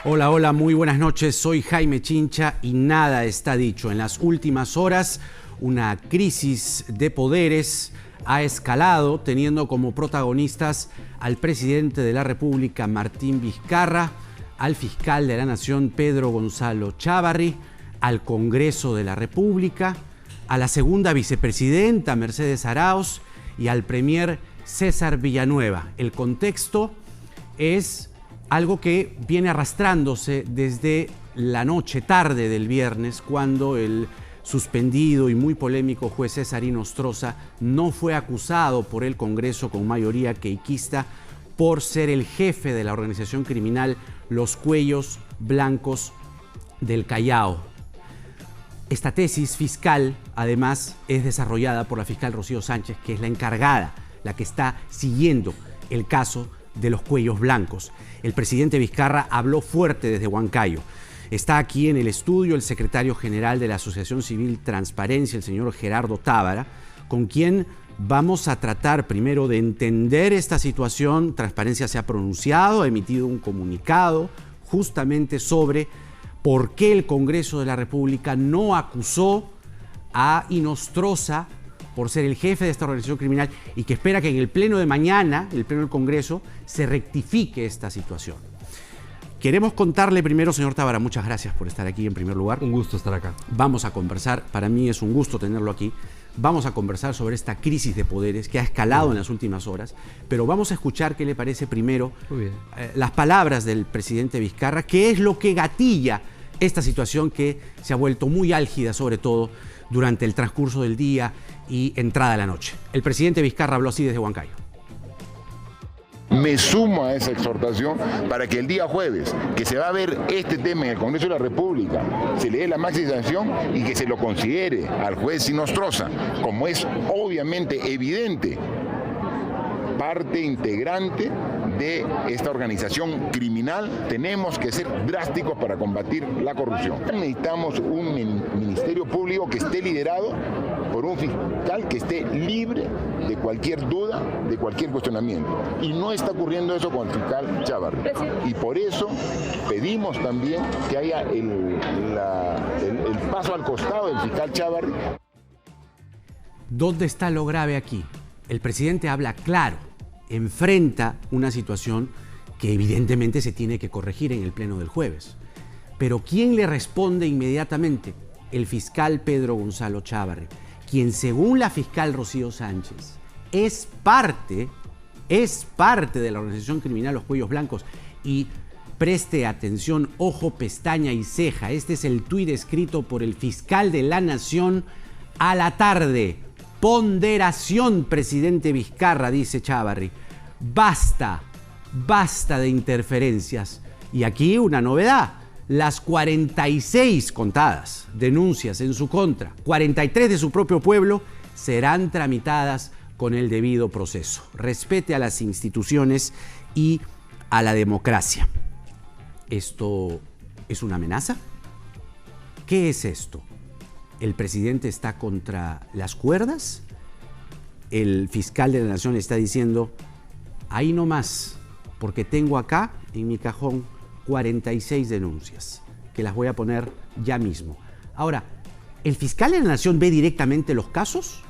Hola, hola, muy buenas noches. Soy Jaime Chincha y nada está dicho. En las últimas horas, una crisis de poderes ha escalado, teniendo como protagonistas al presidente de la República, Martín Vizcarra, al fiscal de la Nación, Pedro Gonzalo Chávarri, al Congreso de la República, a la segunda vicepresidenta, Mercedes Arauz, y al premier César Villanueva. El contexto es algo que viene arrastrándose desde la noche tarde del viernes, cuando el suspendido y muy polémico juez César Inostroza no fue acusado por el Congreso con mayoría queiquista por ser el jefe de la organización criminal Los Cuellos Blancos del Callao. Esta tesis fiscal, además, es desarrollada por la fiscal Rocío Sánchez, que es la encargada, la que está siguiendo el caso de los Cuellos Blancos. El presidente Vizcarra habló fuerte desde Huancayo. Está aquí en el estudio el secretario general de la Asociación Civil Transparencia, el señor Gerardo Tábara, con quien vamos a tratar primero de entender esta situación. Transparencia se ha pronunciado, ha emitido un comunicado justamente sobre por qué el Congreso de la República no acusó a Inostroza por ser el jefe de esta organización criminal y que espera que en el pleno de mañana, el pleno del Congreso, se rectifique esta situación. Queremos contarle primero, señor Tábara, muchas gracias por estar aquí en primer lugar. Un gusto estar acá. Vamos a conversar, para mí es un gusto tenerlo aquí, vamos a conversar sobre esta crisis de poderes que ha escalado en las últimas horas, pero vamos a escuchar qué le parece primero las palabras del presidente Vizcarra, qué es lo que gatilla esta situación que se ha vuelto muy álgida, sobre todo durante el transcurso del día y entrada a la noche. El presidente Vizcarra habló así desde Huancayo. Me sumo a esa exhortación para que el día jueves, que se va a ver este tema en el Congreso de la República, se le dé la máxima sanción y que se lo considere al juez Inostroza, como es obviamente evidente, parte integrante de esta organización criminal. Tenemos que ser drásticos para combatir la corrupción. Necesitamos un ministerio público que esté liderado por un fiscal que esté libre de cualquier duda, de cualquier cuestionamiento. Y no está ocurriendo eso con el fiscal Chávarri. Y por eso pedimos también que haya el paso al costado del fiscal Chávarri. ¿Dónde está lo grave aquí? El presidente habla claro, enfrenta una situación que evidentemente se tiene que corregir en el pleno del jueves. Pero ¿quién le responde inmediatamente? El fiscal Pedro Gonzalo Chávarri, quien según la fiscal Rocío Sánchez es parte de la organización criminal Los Cuellos Blancos. Y preste atención, ojo, pestaña y ceja. Este es el tuit escrito por el fiscal de la Nación a la tarde. Ponderación, presidente Vizcarra, dice Chávarri. Basta de interferencias. Y aquí una novedad. Las 46 contadas denuncias en su contra, 43 de su propio pueblo, serán tramitadas con el debido proceso. Respete a las instituciones y a la democracia. ¿Esto es una amenaza? ¿Qué es esto? ¿El presidente está contra las cuerdas? El fiscal de la Nación está diciendo, ahí no más, porque tengo acá en mi cajón 46 denuncias, que las voy a poner ya mismo. Ahora, ¿el fiscal de la Nación ve directamente los casos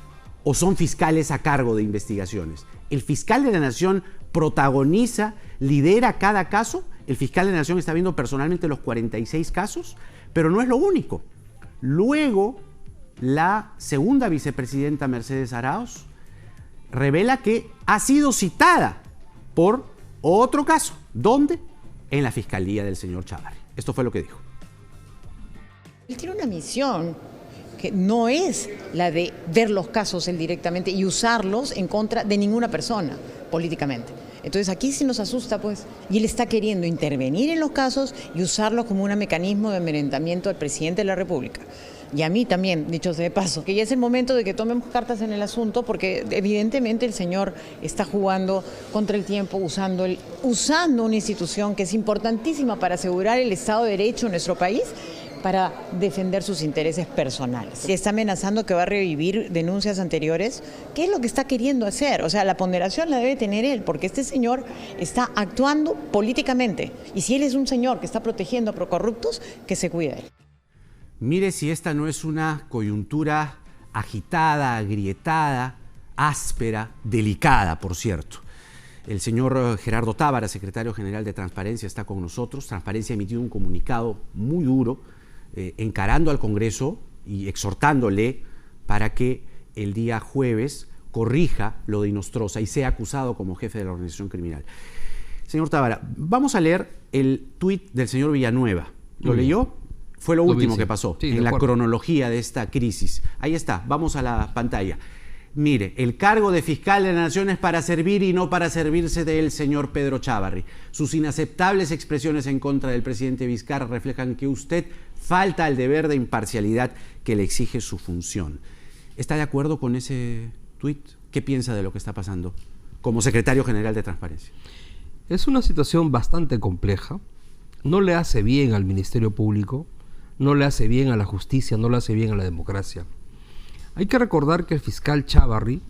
o son fiscales a cargo de investigaciones? ¿El fiscal de la Nación protagoniza, lidera cada caso? ¿El fiscal de la Nación está viendo personalmente los 46 casos? Pero no es lo único. Luego, la segunda vicepresidenta Mercedes Arauz revela que ha sido citada por otro caso. ¿Dónde? En la fiscalía del señor Chávarri. Esto fue lo que dijo. Él tiene una misión que no es la de ver los casos él directamente y usarlos en contra de ninguna persona políticamente. Entonces aquí sí nos asusta, pues, y él está queriendo intervenir en los casos y usarlos como un mecanismo de amedrentamiento al presidente de la República. Y a mí también, dicho sea de paso, que ya es el momento de que tomemos cartas en el asunto, porque evidentemente el señor está jugando contra el tiempo, usando una institución que es importantísima para asegurar el Estado de Derecho en nuestro país, para defender sus intereses personales. Está amenazando que va a revivir denuncias anteriores. ¿Qué es lo que está queriendo hacer? O sea, la ponderación la debe tener él, porque este señor está actuando políticamente. Y si él es un señor que está protegiendo a procorruptos, que se cuide él. Mire si esta no es una coyuntura agitada, agrietada, áspera, delicada, por cierto. El señor Gerardo Tábara, secretario general de Transparencia, está con nosotros. Transparencia ha emitido un comunicado muy duro, encarando al Congreso y exhortándole para que el día jueves corrija lo de Inostroza y sea acusado como jefe de la organización criminal. Señor Tábara, vamos a leer el tuit del señor Villanueva. ¿Lo leyó? Fue lo último que pasó en la cronología de esta crisis. Ahí está, vamos a la pantalla. Mire, el cargo de fiscal de la Nación es para servir y no para servirse del señor Pedro Chávarri. Sus inaceptables expresiones en contra del presidente Vizcarra reflejan que usted falta al deber de imparcialidad que le exige su función. ¿Está de acuerdo con ese tuit? ¿Qué piensa de lo que está pasando como secretario general de Transparencia? Es una situación bastante compleja. No le hace bien al Ministerio Público, no le hace bien a la justicia, no le hace bien a la democracia. Hay que recordar que el fiscal Chávarri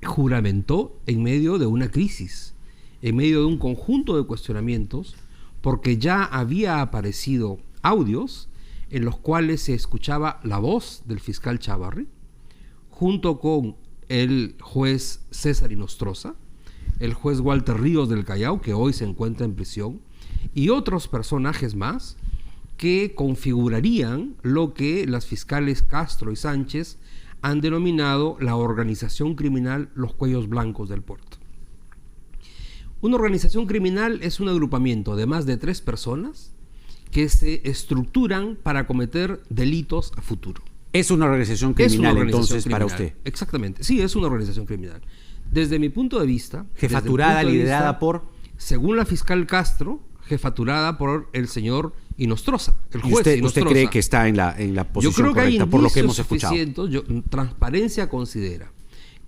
juramentó en medio de una crisis, en medio de un conjunto de cuestionamientos, porque ya había aparecido audios en los cuales se escuchaba la voz del fiscal Chávarri, junto con el juez César Inostroza, el juez Walter Ríos del Callao, que hoy se encuentra en prisión, y otros personajes más que configurarían lo que las fiscales Castro y Sánchez han denominado la organización criminal Los Cuellos Blancos del Puerto. Una organización criminal es un agrupamiento de más de 3 personas que se estructuran para cometer delitos a futuro. Es una organización criminal, entonces, para usted. Exactamente, sí, es una organización criminal. Desde mi punto de vista... Jefaturada, liderada por... Según la fiscal Castro, jefaturada por el señor Inostroza, el juez Inostroza. ¿Usted cree que está en la posición correcta, por lo que hemos escuchado? Transparencia considera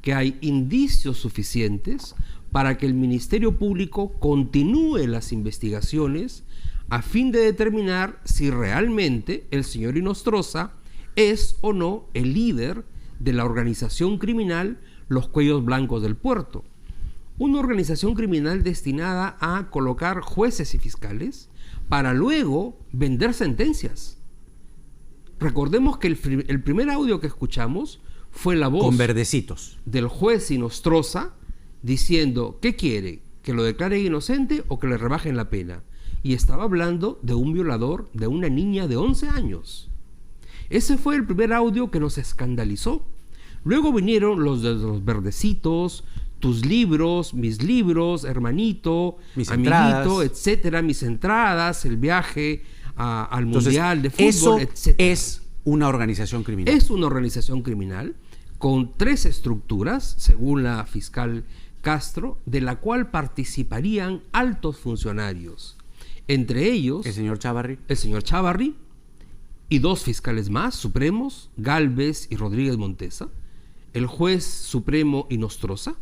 que hay indicios suficientes para que el Ministerio Público continúe las investigaciones a fin de determinar si realmente el señor Inostroza es o no el líder de la organización criminal Los Cuellos Blancos del Puerto. Una organización criminal destinada a colocar jueces y fiscales para luego vender sentencias. Recordemos que el primer audio que escuchamos fue la voz con verdecitos del juez Inostroza diciendo ¿qué quiere? ¿Que lo declaren inocente o que le rebajen la pena? Y estaba hablando de un violador de una niña de 11 años. Ese fue el primer audio que nos escandalizó. Luego vinieron los de los verdecitos, tus libros, mis libros, hermanito, mis amiguito, entradas, etcétera, mis entradas, el viaje al Mundial de Fútbol, eso etcétera. Es una organización criminal. Es una organización criminal con 3 estructuras, según la fiscal Castro, de la cual participarían altos funcionarios. Entre ellos... El señor Chávarri y 2 fiscales más, supremos, Gálvez y Rodríguez Montesa, el juez supremo Inostroza,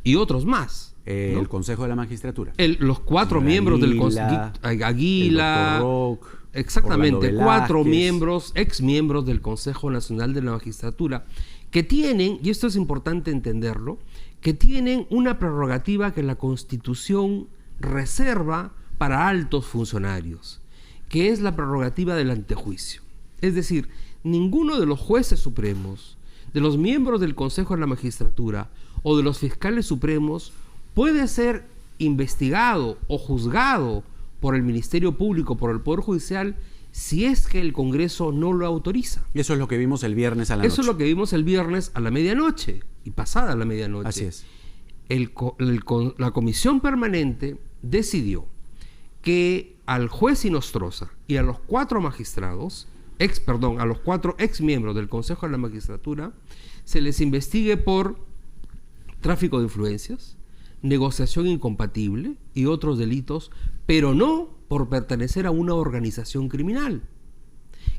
y otros más. El Consejo de la Magistratura. Los 4 miembros del Consejo. Aguila. Roque, exactamente, 4 miembros, ex miembros del Consejo Nacional de la Magistratura, que tienen, y esto es importante entenderlo, que tienen una prerrogativa que la Constitución reserva para altos funcionarios, que es la prerrogativa del antejuicio. Es decir, ninguno de los jueces supremos, de los miembros del Consejo de la Magistratura o de los fiscales supremos puede ser investigado o juzgado por el Ministerio Público, por el Poder Judicial, si es que el Congreso no lo autoriza. Y eso es lo que vimos el viernes a la noche. Eso es lo que vimos el viernes a la medianoche y pasada la medianoche. Así es. La Comisión Permanente decidió que al juez Inostroza y a los 4 magistrados, a los 4 ex miembros del Consejo de la Magistratura, se les investigue por tráfico de influencias, negociación incompatible y otros delitos, pero no por pertenecer a una organización criminal,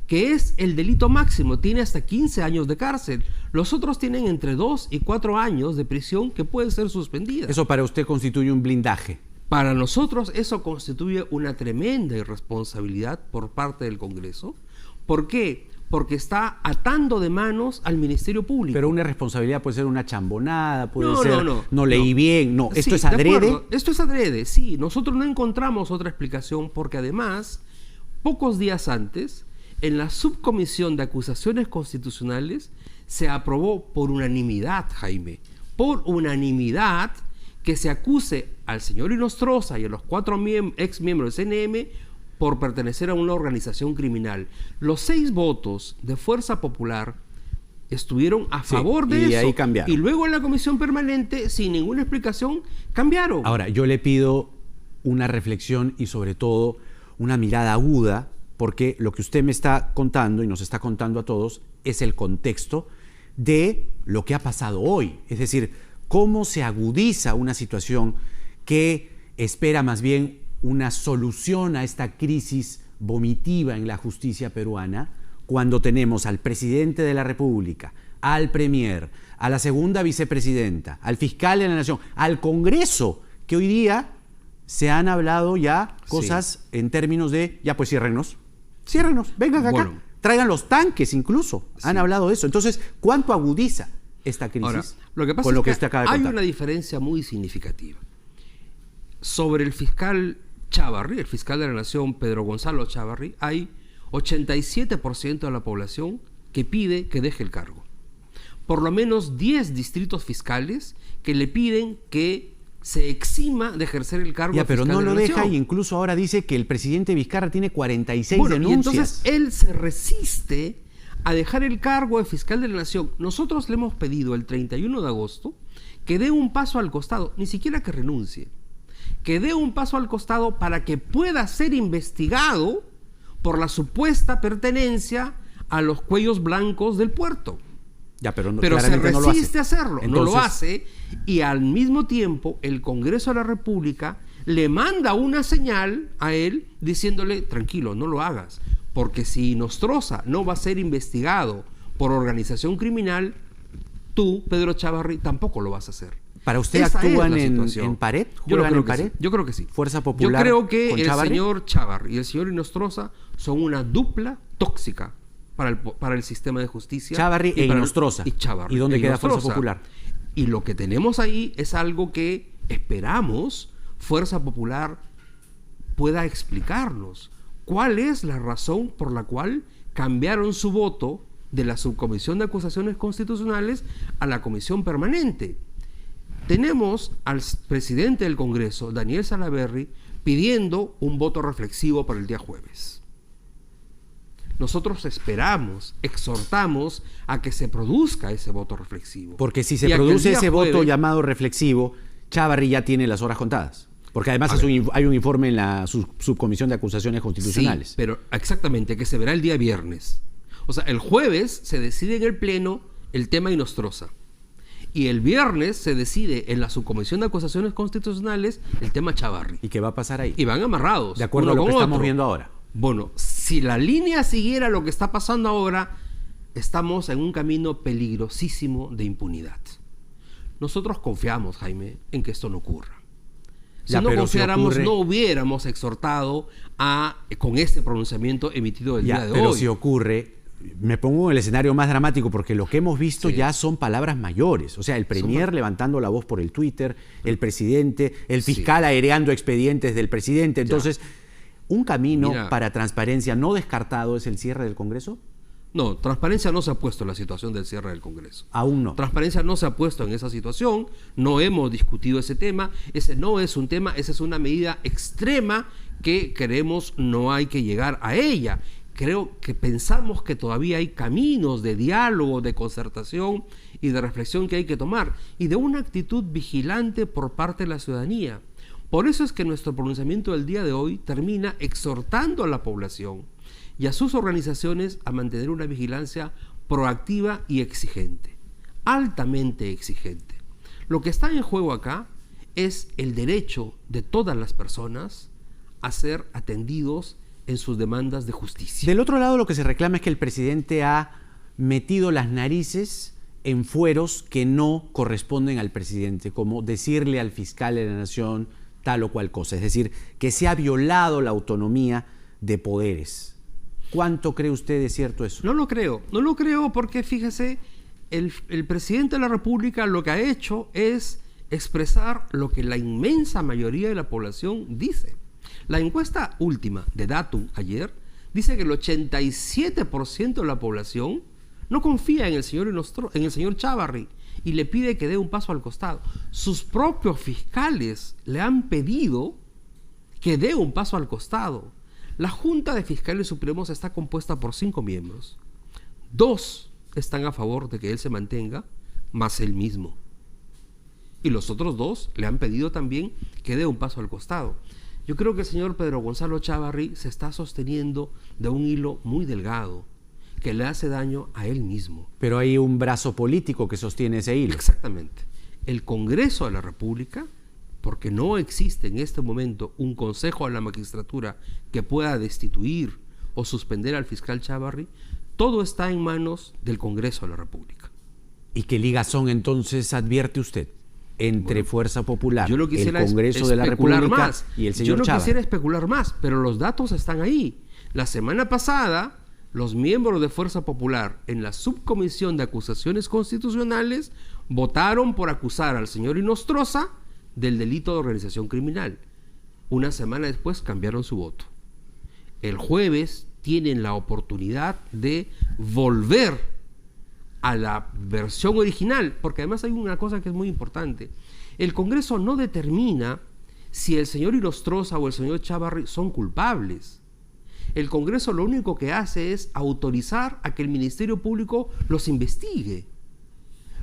que es el delito máximo, tiene hasta 15 años de cárcel. Los otros tienen entre 2 y 4 años de prisión que pueden ser suspendidas. Eso para usted constituye un blindaje. Para nosotros eso constituye una tremenda irresponsabilidad por parte del Congreso. ¿Por qué? Porque está atando de manos al Ministerio Público. Pero una irresponsabilidad puede ser una chambonada, puede No, ser no leí bien, no, esto Sí, es de adrede. acuerdo, esto es adrede, sí. Nosotros no encontramos otra explicación porque además, pocos días antes, en la subcomisión de acusaciones constitucionales se aprobó por unanimidad, Jaime, por unanimidad, que se acuse al señor Inostroza y a los 4 ex miembros del CNM por pertenecer a una organización criminal. Los 6 votos de Fuerza Popular estuvieron a favor de eso. Y ahí cambiaron. Y luego en la comisión permanente, sin ninguna explicación, cambiaron. Ahora, yo le pido una reflexión y sobre todo una mirada aguda, porque lo que usted me está contando y nos está contando a todos es el contexto de lo que ha pasado hoy. Es decir, cómo se agudiza una situación que espera más bien una solución a esta crisis vomitiva en la justicia peruana, cuando tenemos al presidente de la República, al premier, a la segunda vicepresidenta, al fiscal de la Nación, al Congreso, que hoy día se han hablado ya cosas en términos de, ya pues ciérrenos, vengan acá, Bueno. traigan los tanques incluso, han hablado de eso. Entonces, ¿cuánto agudiza esta crisis? Ahora, lo que pasa con lo es que usted acaba de hay contar? una diferencia muy significativa. Sobre el fiscal Chávarri, el fiscal de la Nación, Pedro Gonzalo Chávarri, hay 87% de la población que pide que deje el cargo. Por lo menos 10 distritos fiscales que le piden que se exima de ejercer el cargo Ya, de pero fiscal no de lo la deja Nación. y incluso ahora dice que el presidente Vizcarra tiene 46 Bueno, y denuncias. entonces él se resiste a dejar el cargo de fiscal de la Nación. Nosotros le hemos pedido el 31 de agosto que dé un paso al costado, ni siquiera que renuncie, que dé un paso al costado para que pueda ser investigado por la supuesta pertenencia a los cuellos blancos del puerto. Ya, pero se Claramente no lo hace. resiste a hacerlo, no Entonces, lo hace, y al mismo tiempo el Congreso de la República le manda una señal a él diciéndole, tranquilo, no lo hagas, porque si Inostroza no va a ser investigado por organización criminal, tú, Pedro Chávarri, tampoco lo vas a hacer. ¿Para usted Esa es actúan la en situación. pared? Yo ¿Juegan creo en que pared? sí. Yo creo que sí. ¿Fuerza Popular Yo creo que con el Chávarri? señor Chávarri y el señor Inostroza son una dupla tóxica para el sistema de justicia. Chávarri e para Inostroza. Y Chávarri ¿Y dónde e queda Fuerza Inostroza. Popular? Y lo que tenemos ahí es algo que esperamos Fuerza Popular pueda explicarnos. ¿Cuál es la razón por la cual cambiaron su voto de la Subcomisión de Acusaciones Constitucionales a la Comisión Permanente? Tenemos al presidente del Congreso, Daniel Salaverry, pidiendo un voto reflexivo para el día jueves. Nosotros esperamos, exhortamos a que se produzca ese voto reflexivo. Porque si Y se a que el produce día ese voto jueves- llamado reflexivo, Chávarri ya tiene las horas contadas. Porque además A hay un informe en la subcomisión de acusaciones constitucionales. Sí, pero exactamente, que se verá el día viernes. O sea, el jueves se decide en el Pleno el tema Inostroza. Y el viernes se decide en la subcomisión de acusaciones constitucionales el tema Chávarri. ¿Y qué va a pasar ahí? Y van amarrados. De acuerdo uno a lo que con estamos otro. viendo ahora. Bueno, si la línea siguiera lo que está pasando ahora, estamos en un camino peligrosísimo de impunidad. Nosotros confiamos, Jaime, en que esto no ocurra. Si Ya, no pero confiáramos, si ocurre- no hubiéramos exhortado con este pronunciamiento emitido el Ya, día de pero hoy. si ocurre, me pongo en el escenario más dramático, porque lo que hemos visto ya son palabras mayores. O sea, el premier levantando la voz por el Twitter, el presidente, el fiscal aireando expedientes del presidente. Entonces, ¿un camino Mira, para transparencia no descartado es el cierre del Congreso? No, transparencia no se ha puesto en la situación del cierre del Congreso. Aún no. Transparencia no se ha puesto en esa situación, no hemos discutido ese tema, ese no es un tema, esa es una medida extrema que creemos no hay que llegar a ella. Creo que pensamos que todavía hay caminos de diálogo, de concertación y de reflexión que hay que tomar, y de una actitud vigilante por parte de la ciudadanía. Por eso es que nuestro pronunciamiento del día de hoy termina exhortando a la población y a sus organizaciones a mantener una vigilancia proactiva y exigente, altamente exigente. Lo que está en juego acá es el derecho de todas las personas a ser atendidos en sus demandas de justicia. Del otro lado, lo que se reclama es que el presidente ha metido las narices en fueros que no corresponden al presidente, como decirle al fiscal de la Nación tal o cual cosa, es decir, que se ha violado la autonomía de poderes. ¿Cuánto cree usted de cierto eso? No lo creo porque fíjese, el presidente de la República lo que ha hecho es expresar lo que la inmensa mayoría de la población dice. La encuesta última de Datum ayer dice que el 87% de la población no confía en el señor Chávarri y le pide que dé un paso al costado. Sus propios fiscales le han pedido que dé un paso al costado. La Junta de Fiscales Supremos está compuesta por 5 miembros. 2 están a favor de que él se mantenga, más él mismo. Y los otros 2 le han pedido también que dé un paso al costado. Yo creo que el señor Pedro Gonzalo Chávarri se está sosteniendo de un hilo muy delgado que le hace daño a él mismo. Pero hay un brazo político que sostiene ese hilo. Exactamente. El Congreso de la República, porque no existe en este momento un Consejo de la Magistratura que pueda destituir o suspender al fiscal Chávarri, todo está en manos del Congreso de la República. ¿Y qué ligazón entonces advierte usted entre Fuerza Popular, yo lo quisiera el Congreso de la República más, y el señor Chávarri? Yo no quisiera especular más, pero los datos están ahí. La semana pasada, los miembros de Fuerza Popular en la Subcomisión de Acusaciones Constitucionales votaron por acusar al señor Inostroza del delito de organización criminal. Una semana después cambiaron su voto. El jueves tienen la oportunidad de volver a la versión original, porque además hay una cosa que es muy importante. El Congreso no determina si el señor Inostroza o el señor Chávarri son culpables. El Congreso lo único que hace es autorizar a que el Ministerio Público los investigue.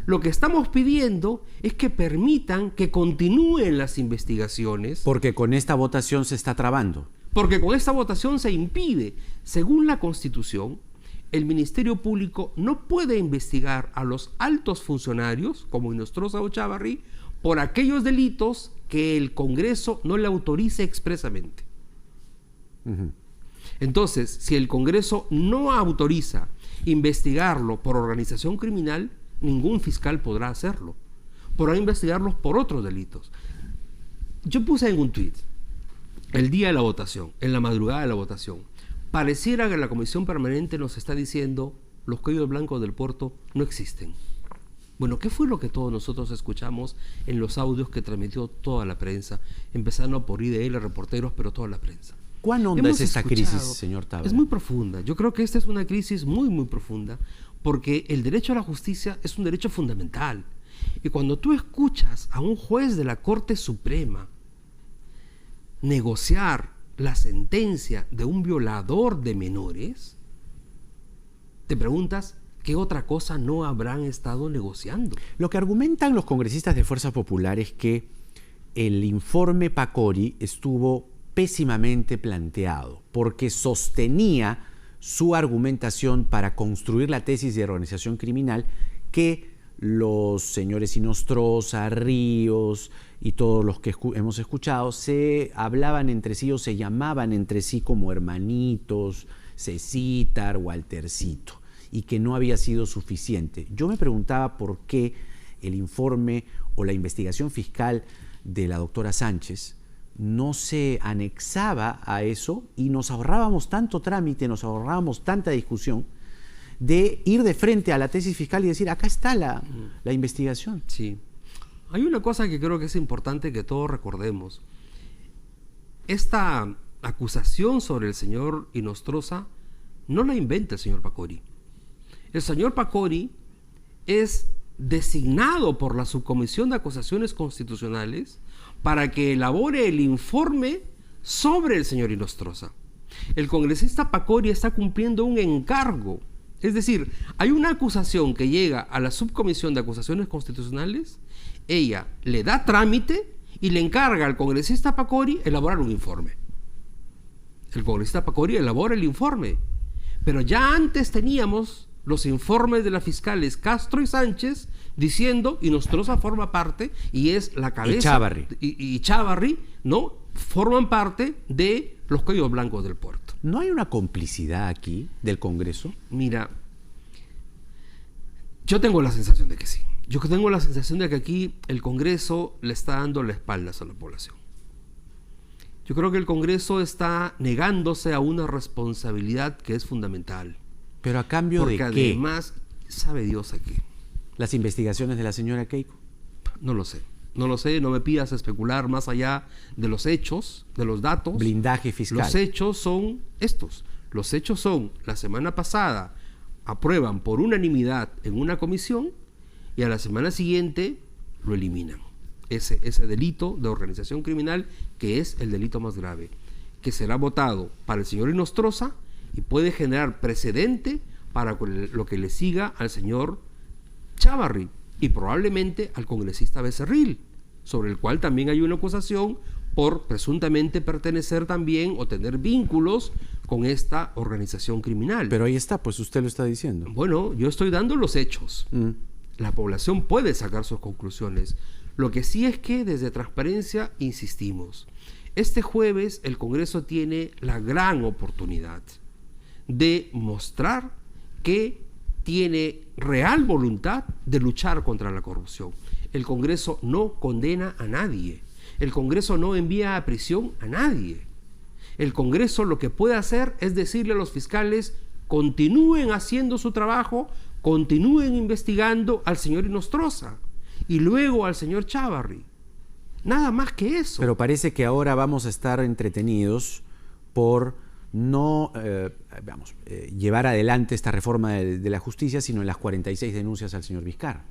Lo que estamos pidiendo es que permitan que continúen las investigaciones. Porque con esta votación se está trabando. Porque con esta votación se impide. Según la Constitución, el Ministerio Público no puede investigar a los altos funcionarios, como Inostroza o Chávarri, por aquellos delitos que el Congreso no le autorice expresamente. Entonces, si el Congreso no autoriza investigarlo por organización criminal, ningún fiscal podrá hacerlo. Podrá investigarlos por otros delitos. Yo puse en un tuit, el día de la votación, en la madrugada de la votación, pareciera que la Comisión Permanente nos está diciendo los cuellos blancos del puerto no existen. Bueno, ¿qué fue lo que todos nosotros escuchamos en los audios que transmitió toda la prensa, empezando por IDL, reporteros, pero toda la prensa? ¿Cuán honda es esta crisis, señor Tábara? Es muy profunda. Yo creo que esta es una crisis muy, muy profunda, porque el derecho a la justicia es un derecho fundamental. Y cuando tú escuchas a un juez de la Corte Suprema negociar la sentencia de un violador de menores, te preguntas qué otra cosa no habrán estado negociando. Lo que argumentan los congresistas de Fuerza Popular es que el informe Pacori estuvo pésimamente planteado porque sostenía su argumentación para construir la tesis de organización criminal que los señores Inostroza, Ríos y todos los que hemos escuchado se hablaban entre sí o se llamaban entre sí como hermanitos, Cecitar, Waltercito, y que no había sido suficiente. Yo me preguntaba por qué el informe o la investigación fiscal de la doctora Sánchez no se anexaba a eso y nos ahorrábamos tanto trámite, nos ahorrábamos tanta discusión de ir de frente a la tesis fiscal y decir, acá está la investigación. Sí. Hay una cosa que creo que es importante que todos recordemos. Esta acusación sobre el señor Inostroza no la inventa el señor Pacori. El señor Pacori es designado por la Subcomisión de Acusaciones Constitucionales para que elabore el informe sobre el señor Inostroza. El congresista Pacori está cumpliendo un encargo. Es decir, hay una acusación que llega a la Subcomisión de Acusaciones Constitucionales, ella le da trámite y le encarga al congresista Pacori elaborar un informe. El congresista Pacori elabora el informe, pero ya antes teníamos los informes de las fiscales Castro y Sánchez diciendo Inostroza forma parte y es la cabeza. Y Chávarri. Y Chávarri, ¿no? Forman parte de los cuellos blancos del puerto. ¿No hay una complicidad aquí del Congreso? Mira, yo tengo la sensación de que sí. Yo tengo la sensación de que aquí el Congreso le está dando la espalda a la población. Yo creo que el Congreso está negándose a una responsabilidad que es fundamental. ¿Pero a cambio de Porque qué? además, sabe Dios a qué. ¿Las investigaciones de la señora Keiko? No lo sé. No lo sé, no me pidas especular más allá de los hechos, de los datos. Blindaje fiscal. Los hechos son estos. Los hechos son, la semana pasada aprueban por unanimidad en una comisión y a la semana siguiente lo eliminan. Ese delito de organización criminal, que es el delito más grave, que será votado para el señor Inostroza y puede generar precedente para lo que le siga al señor Chávarri y probablemente al congresista Becerril, sobre el cual también hay una acusación por presuntamente pertenecer también o tener vínculos con esta organización criminal. Pero ahí está, pues usted lo está diciendo. Bueno, yo estoy dando los hechos. La población puede sacar sus conclusiones. Lo que sí es que desde Transparencia insistimos. Este jueves el Congreso tiene la gran oportunidad de mostrar que tiene real voluntad de luchar contra la corrupción. El Congreso no condena a nadie. El Congreso no envía a prisión a nadie. El Congreso lo que puede hacer es decirle a los fiscales: continúen haciendo su trabajo, continúen investigando al señor Inostroza y luego al señor Chávarri. Nada más que eso. Pero parece que ahora vamos a estar entretenidos por no llevar adelante esta reforma de la justicia, sino en las 46 denuncias al señor Vizcarra.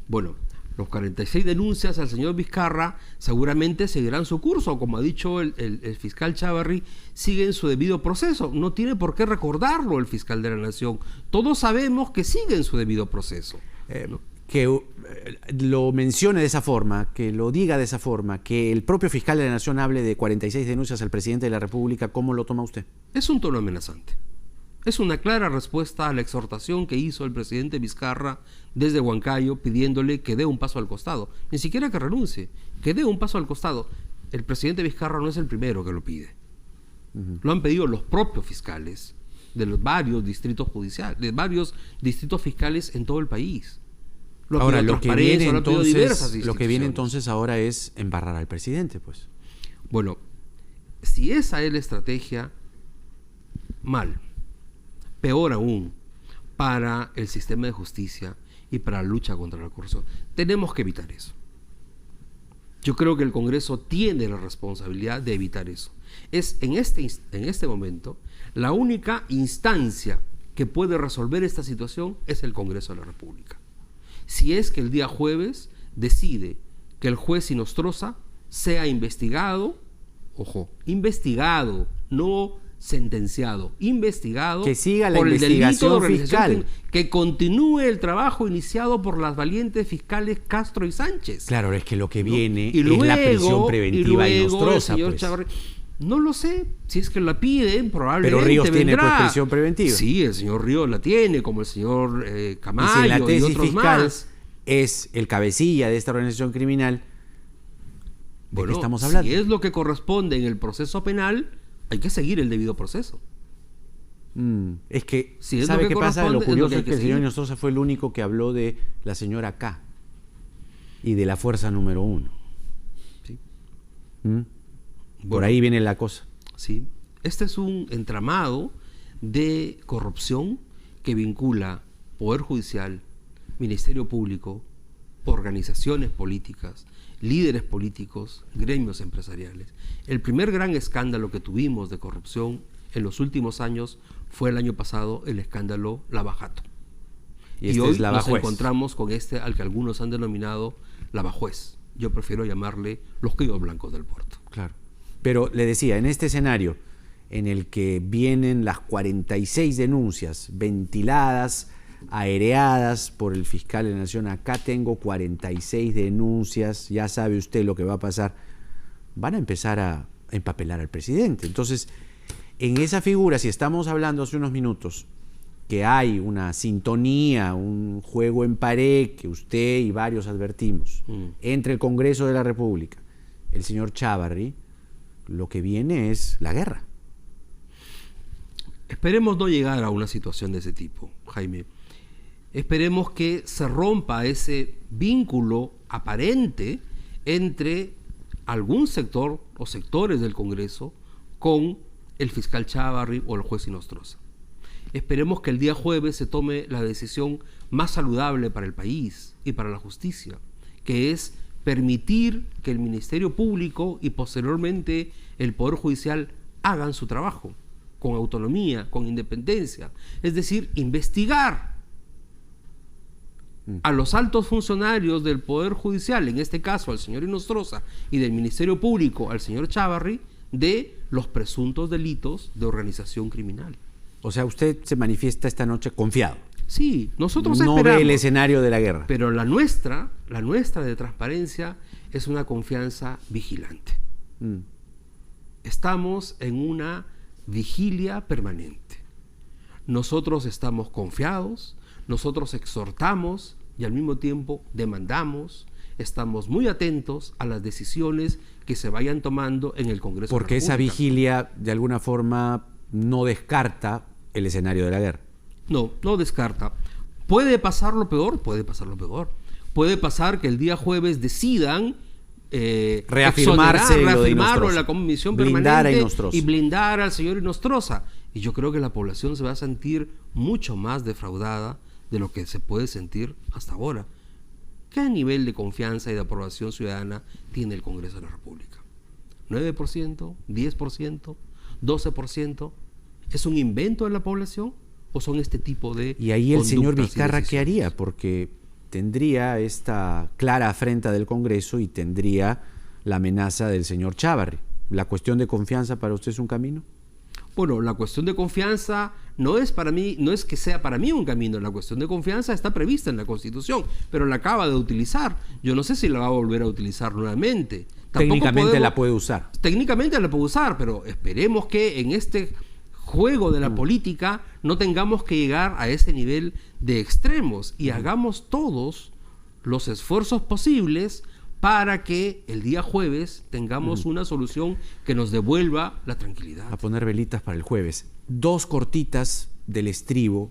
Bueno, los 46 denuncias al señor Vizcarra seguramente seguirán su curso, como ha dicho el fiscal Chávarri, sigue en su debido proceso. No tiene por qué recordarlo el fiscal de la Nación. Todos sabemos que sigue en su debido proceso. Que lo mencione de esa forma, que lo diga de esa forma, que el propio fiscal de la Nación hable de 46 denuncias al presidente de la República, ¿cómo lo toma usted? Es un tono amenazante. Es una clara respuesta a la exhortación que hizo el presidente Vizcarra desde Huancayo pidiéndole que dé un paso al costado. Ni siquiera que renuncie, que dé un paso al costado. El presidente Vizcarra no es el primero que lo pide. Lo han pedido los propios fiscales de los varios distritos judiciales, de varios distritos fiscales en todo el país. Ahora, lo que viene entonces ahora es embarrar al presidente, pues. Bueno, si esa es la estrategia, mal. Peor aún, para el sistema de justicia y para la lucha contra la corrupción. Tenemos que evitar eso. Yo creo que el Congreso tiene la responsabilidad de evitar eso. Es en este momento la única instancia que puede resolver esta situación es el Congreso de la República. Si es que el día jueves decide que el juez Inostroza sea investigado, ojo, investigado, no sentenciado, investigado, que siga la por el delito de organización fiscal, que continúe el trabajo iniciado por las valientes fiscales Castro y Sánchez. Claro, es que lo que viene y luego, es la prisión preventiva Inostroza, señor pues. Chávarri, no lo sé, si es que la piden, probablemente Pero Ríos vendrá. tiene pues prisión preventiva. Sí, el señor Ríos la tiene, como el señor Camayo y si la tesis otros fiscal más. Es el cabecilla de esta organización criminal, ¿de qué estamos hablando? Si es lo que corresponde en el proceso penal, hay que seguir el debido proceso. Es que, si es ¿sabe qué pasa? Lo curioso es que el señor seguir. Inostroza fue el único que habló de la señora K y de la fuerza número 1. Sí. Por ahí viene la cosa. Sí. Este es un entramado de corrupción que vincula Poder Judicial, Ministerio Público, organizaciones políticas, líderes políticos, gremios empresariales. El primer gran escándalo que tuvimos de corrupción en los últimos años fue el año pasado el escándalo Lavajato. Y hoy nos encontramos con este al que algunos han denominado Lavajuez. Yo prefiero llamarle los cuellos blancos del puerto. Claro. Pero le decía, en este escenario en el que vienen las 46 denuncias ventiladas, aireadas por el fiscal de la Nación, acá tengo 46 denuncias, ya sabe usted lo que va a pasar, van a empezar a empapelar al presidente. Entonces, en esa figura, si estamos hablando hace unos minutos que hay una sintonía, un juego en pared que usted y varios advertimos entre el Congreso de la República, el señor Chávarri, lo que viene es la guerra. Esperemos no llegar a una situación de ese tipo, Jaime. Esperemos que se rompa ese vínculo aparente entre algún sector o sectores del Congreso con el fiscal Chávarri o el juez Inostroza. Esperemos que el día jueves se tome la decisión más saludable para el país y para la justicia, que es permitir que el Ministerio Público y posteriormente el Poder Judicial hagan su trabajo con autonomía, con independencia, es decir, investigar a los altos funcionarios del Poder Judicial, en este caso al señor Inostroza, y del Ministerio Público al señor Chávarri, de los presuntos delitos de organización criminal. O sea, usted se manifiesta esta noche confiado. Sí, nosotros no esperamos. Ve el escenario de la guerra. Pero la nuestra de transparencia es una confianza vigilante. Estamos en una vigilia permanente. Nosotros estamos confiados, nosotros exhortamos y al mismo tiempo demandamos, estamos muy atentos a las decisiones que se vayan tomando en el Congreso. Porque esa vigilia de alguna forma no descarta el escenario de la guerra. No descarta. ¿Puede pasar lo peor? Puede pasar lo peor. Puede pasar que el día jueves decidan reafirmarlo en la comisión permanente y blindar al señor Inostroza. Y yo creo que la población se va a sentir mucho más defraudada de lo que se puede sentir hasta ahora. ¿Qué nivel de confianza y de aprobación ciudadana tiene el Congreso de la República? ¿9%? ¿10%? ¿12%? ¿Es un invento de la población? ¿O son este tipo de Y ahí el señor Vizcarra, ¿qué haría? Porque tendría esta clara afrenta del Congreso y tendría la amenaza del señor Chávarri. ¿La cuestión de confianza para usted es un camino? Bueno, la cuestión de confianza no es para mí, no es que sea para mí un camino. La cuestión de confianza está prevista en la Constitución, pero la acaba de utilizar. Yo no sé si la va a volver a utilizar nuevamente. Técnicamente la puede usar. Técnicamente la puede usar, pero esperemos que en este juego de la política no tengamos que llegar a ese nivel de extremos y hagamos todos los esfuerzos posibles para que el día jueves tengamos una solución que nos devuelva la tranquilidad. A poner velitas para el jueves. 2 cortitas del estribo,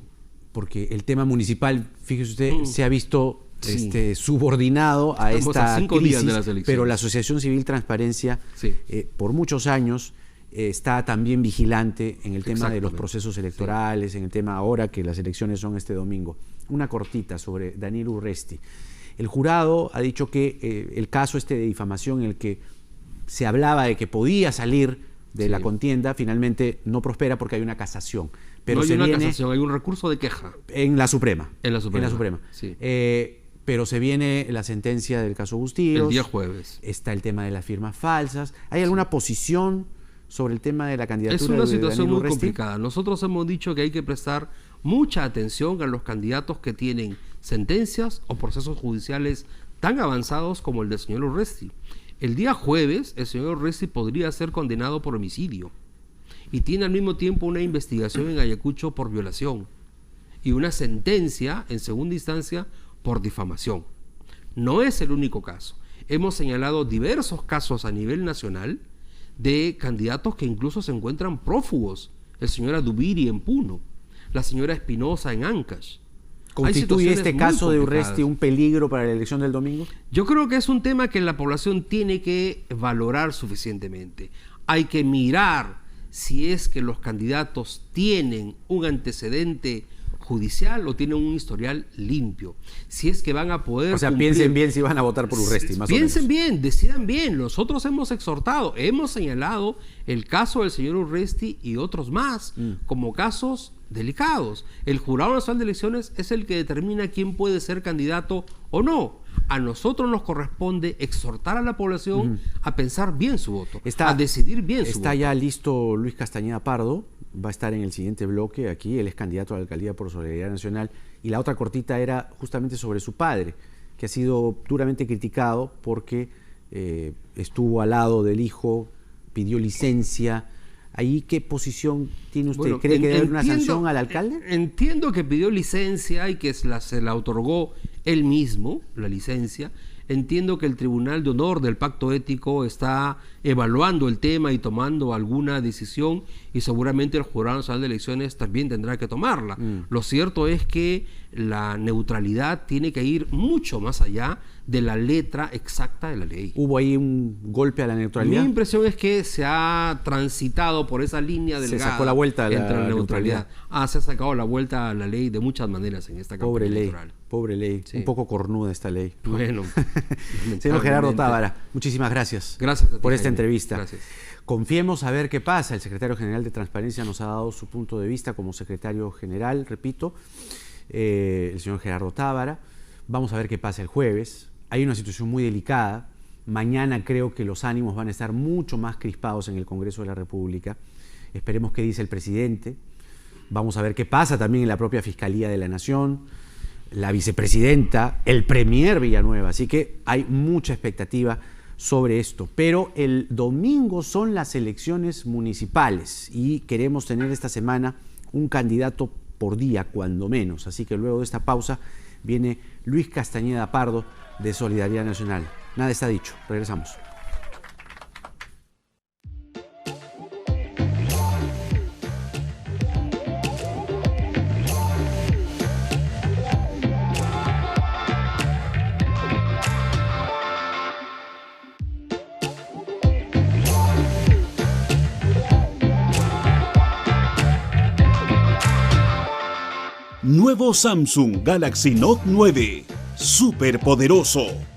porque el tema municipal, fíjese usted, se ha visto subordinado a esta crisis, pero la Asociación Civil Transparencia por muchos años está también vigilante en el tema de los procesos electorales, en el tema ahora que las elecciones son este domingo. Una cortita sobre Daniel Urresti. El jurado ha dicho que el caso de difamación en el que se hablaba de que podía salir de la contienda, finalmente no prospera porque hay una casación. Pero no hay una casación, hay un recurso de queja. En la Suprema. En la Suprema. Sí. Pero se viene la sentencia del caso Bustillos. El día jueves. Está el tema de las firmas falsas. ¿Hay alguna posición sobre el tema de la candidatura de Daniel Urresti? Es una situación muy complicada. Nosotros hemos dicho que hay que prestar mucha atención a los candidatos que tienen sentencias o procesos judiciales tan avanzados como el del señor Urresti. El día jueves, el señor Urresti podría ser condenado por homicidio y tiene al mismo tiempo una investigación en Ayacucho por violación y una sentencia en segunda instancia por difamación. No es el único caso. Hemos señalado diversos casos a nivel nacional de candidatos que incluso se encuentran prófugos. El señor Adubiri en Puno, la señora Espinosa en Ancash. ¿Constituye este caso de Urresti un peligro para la elección del domingo? Yo creo que es un tema que la población tiene que valorar suficientemente. Hay que mirar si es que los candidatos tienen un antecedente judicial o tienen un historial limpio. Si es que van a poder... O sea, piensen bien si van a votar por Urresti, más o menos. Piensen bien, decidan bien. Nosotros hemos exhortado, hemos señalado el caso del señor Urresti y otros más como casos delicados. El Jurado Nacional de Elecciones es el que determina quién puede ser candidato o no. A nosotros nos corresponde exhortar a la población a pensar bien su voto, a decidir bien su voto. Está ya listo Luis Castañeda Pardo, va a estar en el siguiente bloque aquí, él es candidato a la alcaldía por Solidaridad Nacional, y la otra cortita era justamente sobre su padre, que ha sido duramente criticado porque estuvo al lado del hijo, pidió licencia. ¿Ahí qué posición tiene usted? Bueno, ¿cree que debe haber una sanción al alcalde? Entiendo que pidió licencia y que se la otorgó él mismo, la licencia. entiendo que el Tribunal de Honor del Pacto Ético está evaluando el tema y tomando alguna decisión, y seguramente el Jurado Nacional de Elecciones también tendrá que tomarla. Lo cierto es que la neutralidad tiene que ir mucho más allá de la letra exacta de la ley. ¿Hubo ahí un golpe a la neutralidad? Mi impresión es que se ha transitado por esa línea delgada. Se sacó la vuelta a la entre la neutralidad. Se ha sacado la vuelta a la ley de muchas maneras en esta campaña electoral. Pobre ley, Sí. Un poco cornuda esta ley. Bueno, Señor Gerardo Tábara, muchísimas gracias, gracias a ti, por esta Jaime. entrevista. Gracias. Confiemos a ver qué pasa. El secretario general de Transparencia nos ha dado su punto de vista como secretario general, repito, el señor Gerardo Tábara. Vamos a ver qué pasa el jueves. Hay una situación muy delicada. Mañana creo que los ánimos van a estar mucho más crispados en el Congreso de la República. Esperemos qué dice el presidente. Vamos a ver qué pasa también en la propia Fiscalía de la Nación, la vicepresidenta, el premier Villanueva. Así que hay mucha expectativa sobre esto. Pero el domingo son las elecciones municipales y queremos tener esta semana un candidato por día, cuando menos. Así que luego de esta pausa viene Luis Castañeda Pardo de Solidaridad Nacional. Nada está dicho. Regresamos. Nuevo Samsung Galaxy Note 9. Superpoderoso.